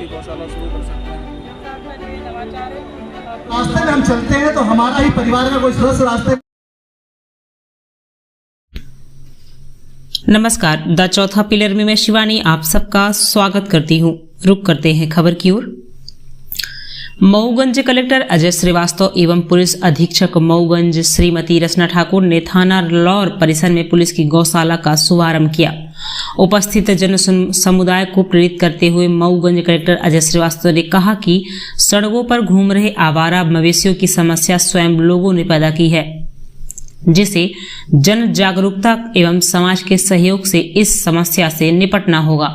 की गौशाला शुरू कर सकते हैं। रास्ते में हम चलते हैं तो हमारा ही परिवार का कोई सदस्य रास्ते। नमस्कार, द चौथा पिलर में मैं शिवानी आप सबका स्वागत करती हूँ। रुक करते हैं खबर की ओर। मऊगंज कलेक्टर अजय श्रीवास्तव एवं पुलिस अधीक्षक मऊगंज श्रीमती रचना ठाकुर ने थाना लौर परिसर में पुलिस की गौशाला का शुभारंभ किया। उपस्थित जन समुदाय को प्रेरित करते हुए मऊगंज कलेक्टर अजय श्रीवास्तव ने कहा कि सड़कों पर घूम रहे आवारा मवेशियों की समस्या स्वयं लोगों ने पैदा की है, जिसे जन जागरूकता एवं समाज के सहयोग से इस समस्या से निपटना होगा।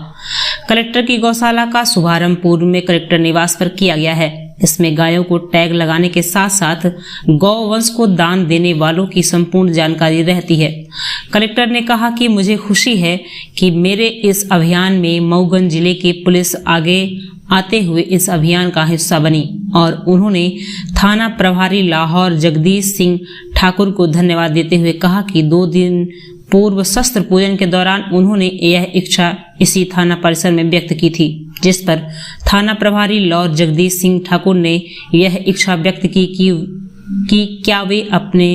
कलेक्टर की गौशाला का शुभारंभ पूर्व में कलेक्टर निवास पर किया गया है। इसमें गायों को टैग लगाने के साथ साथ गौवंश को दान देने वालों की संपूर्ण जानकारी रहती है। कलेक्टर ने कहा कि मुझे खुशी है कि मेरे इस अभियान में मऊगंज जिले की पुलिस आगे आते हुए इस अभियान का हिस्सा बनी और उन्होंने थाना प्रभारी लाहौर जगदीश सिंह ठाकुर को धन्यवाद देते हुए कहा कि 2 दिन पूर्व शस्त्र पूजन के दौरान उन्होंने यह इच्छा इसी थाना परिसर में व्यक्त की थी, जिस पर थाना प्रभारी लाहौर जगदीश सिंह ठाकुर ने यह इच्छा व्यक्त की कि क्या वे अपने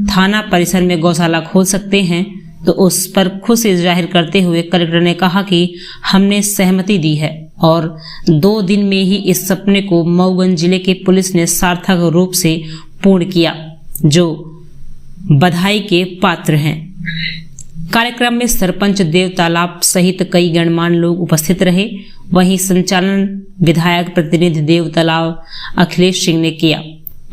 थाना परिसर में गौशाला खोल सकते हैं। तो उस पर खुशी जाहिर करते हुए कलेक्टर ने कहा कि हमने सहमति दी है और 2 दिन में ही इस सपने को मऊगंज जिले के पुलिस ने सार्थक रूप से पूर्ण किया, जो बधाई के पात्र हैं। कार्यक्रम में सरपंच देव तालाब सहित कई गणमान्य लोग उपस्थित रहे। वहीं संचालन विधायक प्रतिनिधि देव तालाब अखिलेश सिंह ने किया।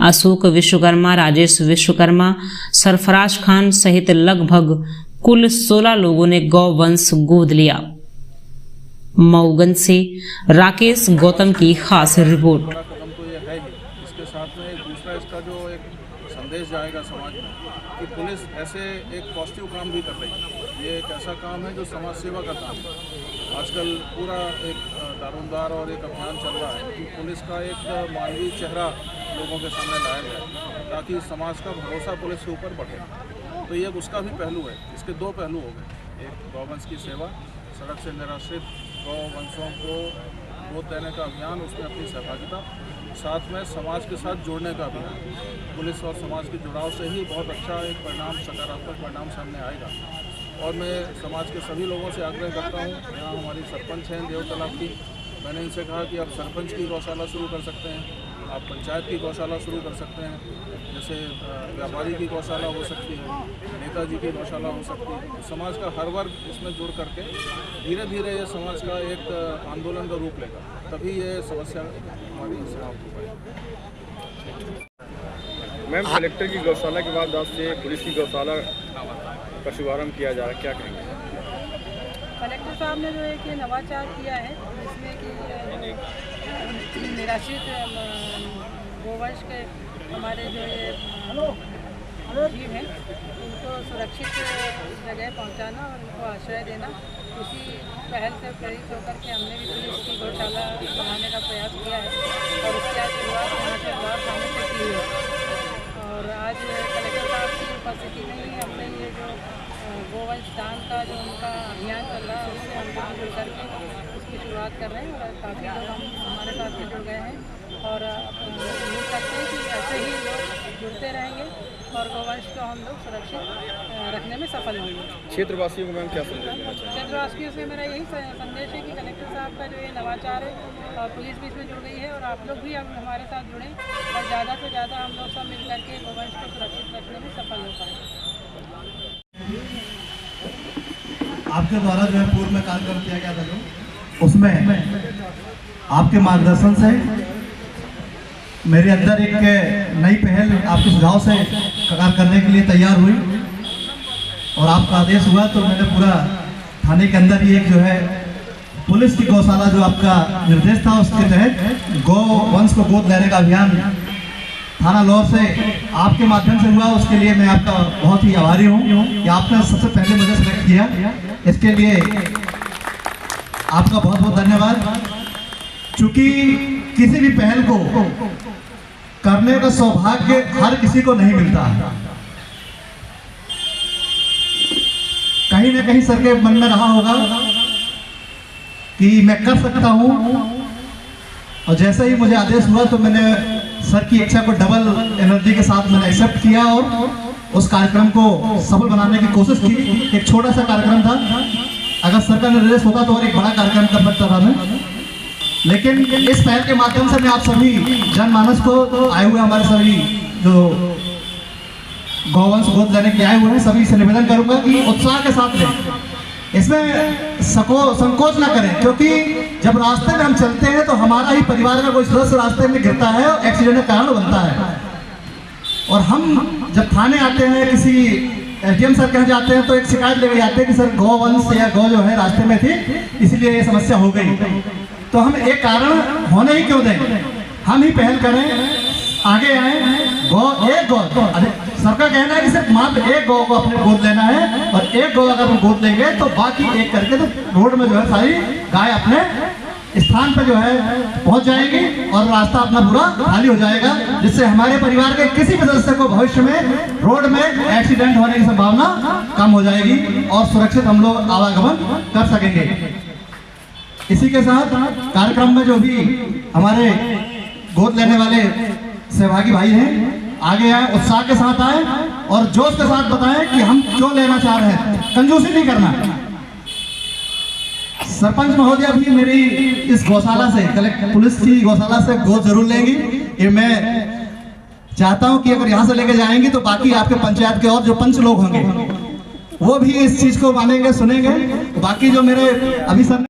अशोक विश्वकर्मा, राजेश विश्वकर्मा, सरफराज खान सहित लगभग कुल 16 लोगों ने गौवंश गोद लिया। मऊगंज से राकेश गौतम की खास रिपोर्ट। बड़ा कदम तो ये है ही, इसके साथ में एक दूसरा इसका जो एक संदेश जाएगा समाज में कि पुलिस ऐसे एक पॉजिटिव काम भी कर रही है। ये एक ऐसा काम है जो समाज सेवा का काम है। आजकल पूरा एक दारोमदार और एक अभियान चल रहा है कि पुलिस का एक मानवीय चेहरा लोगों के सामने लाया जाए ताकि समाज का भरोसा पुलिस के ऊपर बढ़े। तो ये उसका भी पहलू है। इसके 2 पहलू हो गए, एक गौवंश की सेवा, सड़क से निराश्रित गौवंशों को गोद देने का अभियान, उसमें अपनी सहभागिता, साथ में समाज के साथ जोड़ने का अभियान। पुलिस और समाज के जुड़ाव से ही बहुत अच्छा एक परिणाम, सकारात्मक परिणाम सामने आएगा। और मैं समाज के सभी लोगों से आग्रह करता हूँ, यहाँ हमारी सरपंच हैं देव तालाब की, मैंने इनसे कहा कि आप सरपंच की गौशाला शुरू कर सकते हैं, आप पंचायत की गौशाला शुरू कर सकते हैं, जैसे व्यापारी की गौशाला हो सकती है, नेताजी की गौशाला हो सकती है। समाज का हर वर्ग इसमें जुड़ करके धीरे धीरे ये समाज का एक आंदोलन का रूप लेगा, तभी ये समस्या हमारी समाप्त हो पाएगी। मैम, कलेक्टर की गौशाला के बाद आज से पुलिस की गौशाला का शुभारंभ किया जा रहा है, क्या कहेंगे? कलेक्टर साहब ने जो है कि नवाचार किया है, जिसमें कि निराश्रित गोवंश के हमारे जो ये जीव हैं उनको सुरक्षित जगह पहुंचाना और उनको आश्रय देना, उसी पहल से प्रेरित होकर के हमने भी पुलिस की गौशाला बनाने का प्रयास किया है और उसकी आज शुरुआत यहाँ के लौर थाने से की है। और आज कलेक्टर साहब की उपस्थिति में ही हमने ये जो गोवंश दान का जो उनका अभियान चल रहा है उससे हम लोग जुड़ करके उसकी शुरुआत कर रहे हैं और काफ़ी लोग हमारे साथ जुड़ गए हैं और उम्मीद करते हैं कि ऐसे ही लोग जुड़ते रहेंगे और गोवंश को हम लोग सुरक्षित रखने में सफल होंगे। क्षेत्रवासियों को मैम क्या संदेश देना चाहिए? क्षेत्रवासियों से मेरा यही संदेश है कि कलेक्टर साहब का जो ये नवाचार है और पुलिस भी इसमें जुड़ गई है और आप लोग भी अब हमारे साथ जुड़ें और ज़्यादा से ज़्यादा हम लोग सब मिल करके गोवंश को सुरक्षित रखने में सफल हो पाएँ। आपके द्वारा जो है पूर्व में कार्यक्रम किया गया था, जो उसमें आपके मार्गदर्शन से मेरे अंदर एक नई पहल आपके सुझाव से कार्य करने के लिए तैयार हुई और आपका आदेश हुआ तो मैंने पूरा थाने के अंदर ही एक जो है पुलिस की गौशाला जो आपका निर्देश था उसके तहत गौ वंश को गोद लेने का अभियान थाना लौर से आपके माध्यम से हुआ। उसके लिए मैं आपका बहुत ही आभारी हूँ कि आपने सबसे पहले मुझे सेलेक्ट किया, इसके लिए आपका बहुत बहुत धन्यवाद। चूंकि किसी भी पहल को करने का सौभाग्य हर किसी को नहीं मिलता है, कहीं ना कहीं सर के मन में रहा होगा कि मैं कर सकता हूं, और जैसे ही मुझे आदेश हुआ तो मैंने सर की इच्छा को डबल एनर्जी के साथ मैंने एक्सेप्ट किया और उस कार्यक्रम को सफल बनाने की कोशिश की। एक छोटा सा कार्यक्रम था, अगर सर का निर्देश होता तो और एक बड़ा कार्यक्रम कर सकता था मैं, लेकिन इस पहल के माध्यम से मैं आप सभी जनमानस को, आए हुए हमारे सभी जो गौवंश गोद लेने के आए हुए हैं, सभी से निवेदन करूंगा कि उत्साह के साथ लें, इसमें संकोच ना करें, क्योंकि जब रास्ते में हम चलते हैं तो हमारा ही परिवार का कोई सदस्य रास्ते में गिरता है और एक्सीडेंट का कारण बनता है। और हम जब थाने आते हैं, किसी एसडीएम सर कह जाते हैं तो एक शिकायत लेके जाते हैं कि सर गौवंश या गौ जो है रास्ते में थी इसलिए ये समस्या हो गई। तो हम एक कारण होने ही क्यों दें, हम ही पहल करें, आगे आए, एक गौ, अरे सर का कहना है कि सिर्फ मात्र एक गौ को अपने गोद लेना है, और एक गौ अगर हम गोद लेंगे तो बाकी एक करके तो रोड में जो है सारी गाय अपने स्थान पर जो है पहुंच जाएगी और रास्ता अपना पूरा खाली हो जाएगा, जिससे हमारे परिवार के किसी भी सदस्य को भविष्य में रोड में एक्सीडेंट होने की संभावना कम हो जाएगी और सुरक्षित हम लोग आवागमन कर सकेंगे। इसी के साथ कार्यक्रम में जो भी हमारे गोद लेने वाले सहभागी भाई हैं, आगे आए, उत्साह के साथ आए और जोश के साथ बताएं कि हम क्यों लेना चाह रहे हैं, कंजूसी नहीं करना। सरपंच महोदय भी मेरी इस गौशाला से, कलेक्टर पुलिस की गौशाला से गोद जरूर लेंगी। ये मैं चाहता हूं कि अगर यहाँ से लेके जाएंगी तो बाकी आपके पंचायत के और जो पंच लोग होंगे वो भी इस चीज को मानेंगे, सुनेंगे। बाकी जो मेरे अभी सर